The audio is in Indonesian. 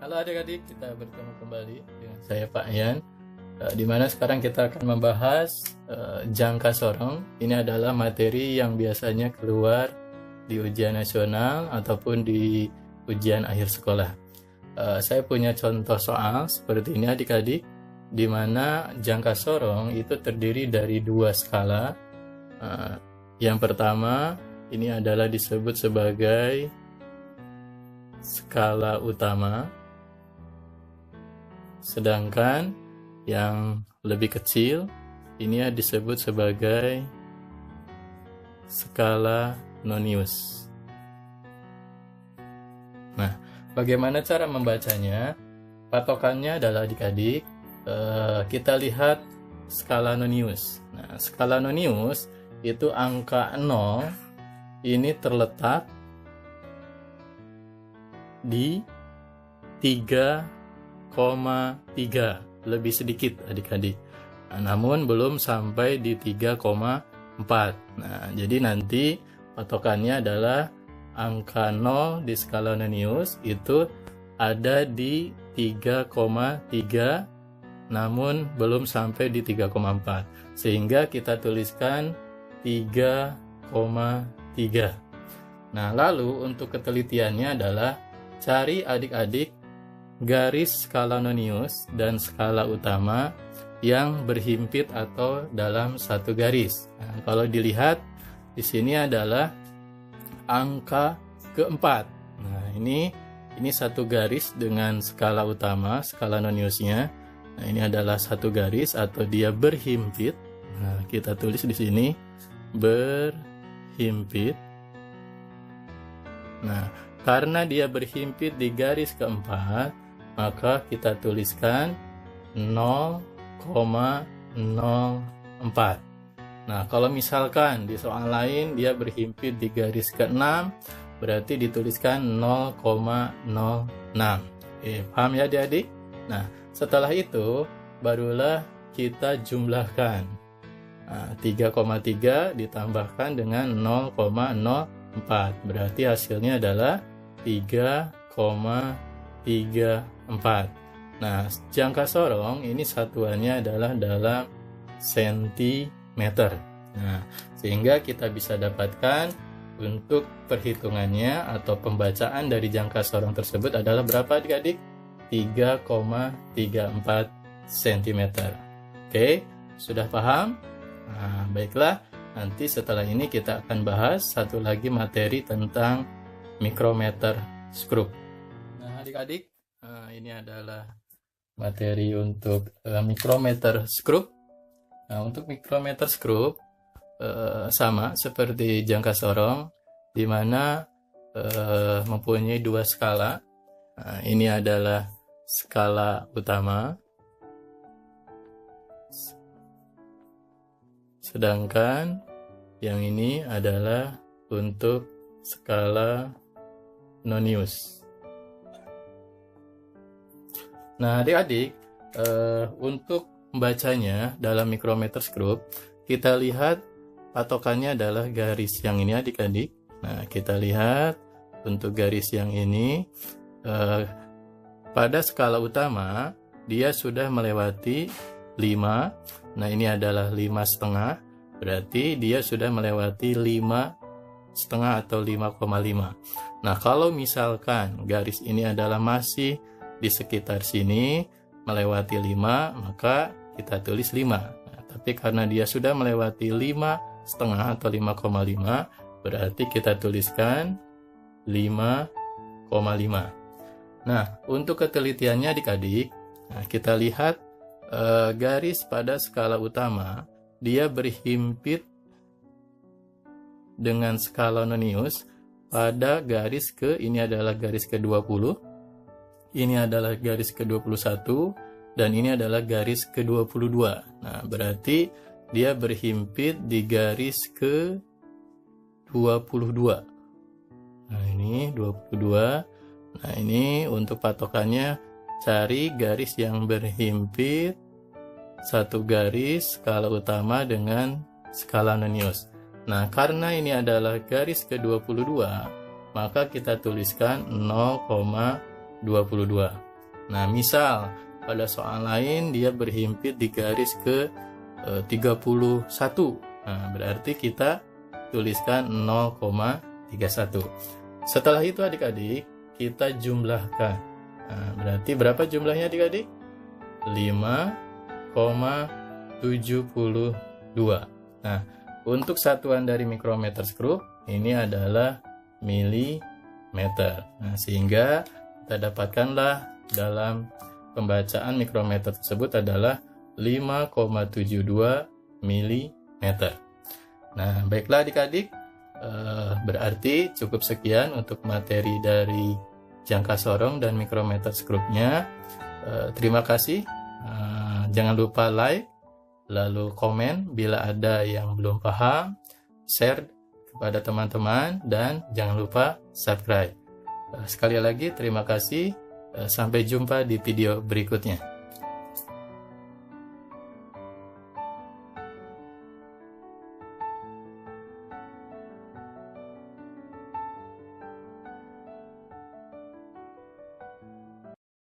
Halo adik-adik, kita bertemu kembali dengan saya Pak Yan. Di mana sekarang kita akan membahas jangka sorong. Ini adalah materi yang biasanya keluar di ujian nasional ataupun di ujian akhir sekolah. Saya punya contoh soal seperti ini adik-adik, di mana jangka sorong itu terdiri dari dua skala. Yang pertama ini adalah disebut sebagai skala utama, sedangkan yang lebih kecil ini disebut sebagai skala nonius. Nah, bagaimana cara membacanya? Patokannya adalah adik-adik, kita lihat skala nonius. Nah, skala nonius itu angka 0 ini terletak di 3,3, lebih sedikit adik-adik. Namun belum sampai di 3,4. Nah, jadi nanti patokannya adalah angka 0 di skala nonius itu ada di 3,3 namun belum sampai di 3,4. Sehingga kita tuliskan 3,3. Nah, lalu untuk ketelitiannya adalah cari adik-adik garis skala nonius dan skala utama yang berhimpit atau dalam satu garis. Nah, kalau dilihat di sini adalah angka keempat. Nah, ini satu garis dengan skala utama, skala noniusnya. Nah, ini adalah satu garis atau dia berhimpit. Nah, kita tulis di sini berhimpit. Nah, karena dia berhimpit di garis keempat, maka kita tuliskan 0,04. Nah, kalau misalkan di soal lain dia berhimpit di garis ke-6, berarti dituliskan 0,06. Paham ya adik-adik? Nah, setelah itu barulah kita jumlahkan. Nah, 3,3 ditambahkan dengan 0,04. Berarti hasilnya adalah 3,34. Nah, jangka sorong ini satuannya adalah dalam sentimeter. Nah, sehingga kita bisa dapatkan untuk perhitungannya atau pembacaan dari jangka sorong tersebut adalah berapa adik-adik? 3,34 cm. Oke, sudah paham? Nah, baiklah, nanti setelah ini kita akan bahas satu lagi materi tentang mikrometer skrup. Nah, adik-adik, ini adalah materi untuk mikrometer skrup. Nah, untuk mikrometer skrup sama seperti jangka sorong, di mana mempunyai dua skala. Nah, ini adalah skala utama, sedangkan yang ini adalah untuk skala nonius. Nah, adik-adik, untuk membacanya dalam mikrometer skrup, kita lihat patokannya adalah garis yang ini adik-adik. Nah, kita lihat untuk garis yang ini, pada skala utama dia sudah melewati 5. Nah, ini adalah 5,5, berarti dia sudah melewati 5,5 atau 5,5. Nah, kalau misalkan garis ini adalah masih di sekitar sini melewati 5, maka kita tulis 5. Nah, tapi karena dia sudah melewati 5,5 atau 5,5, berarti kita tuliskan 5,5. Nah, untuk ketelitiannya adik-adik, kita lihat garis pada skala utama dia berhimpit dengan skala nonius pada garis ini adalah garis ke-20, ini adalah garis ke-21, dan ini adalah garis ke-22. Nah, berarti dia berhimpit di garis ke-22. Nah, ini 22. Nah, ini untuk patokannya cari garis yang berhimpit satu garis skala utama dengan skala nonius. Nah, karena ini adalah garis ke-22, maka kita tuliskan 0,22. Nah, misal pada soal lain dia berhimpit di garis ke 31. Nah, berarti kita tuliskan 0,31. Setelah itu adik-adik, kita jumlahkan. Nah, berarti berapa jumlahnya adik-adik? 5,72. Nah, untuk satuan dari mikrometer skrup ini adalah milimeter. Nah, sehingga kita dapatkanlah dalam pembacaan mikrometer tersebut adalah 5,72 mm. Nah, baiklah adik-adik, berarti cukup sekian untuk materi dari jangka sorong dan mikrometer skrupnya. Terima kasih. Jangan lupa like, lalu komen bila ada yang belum paham, share kepada teman-teman, dan jangan lupa subscribe. Sekali lagi terima kasih. Sampai jumpa di video berikutnya.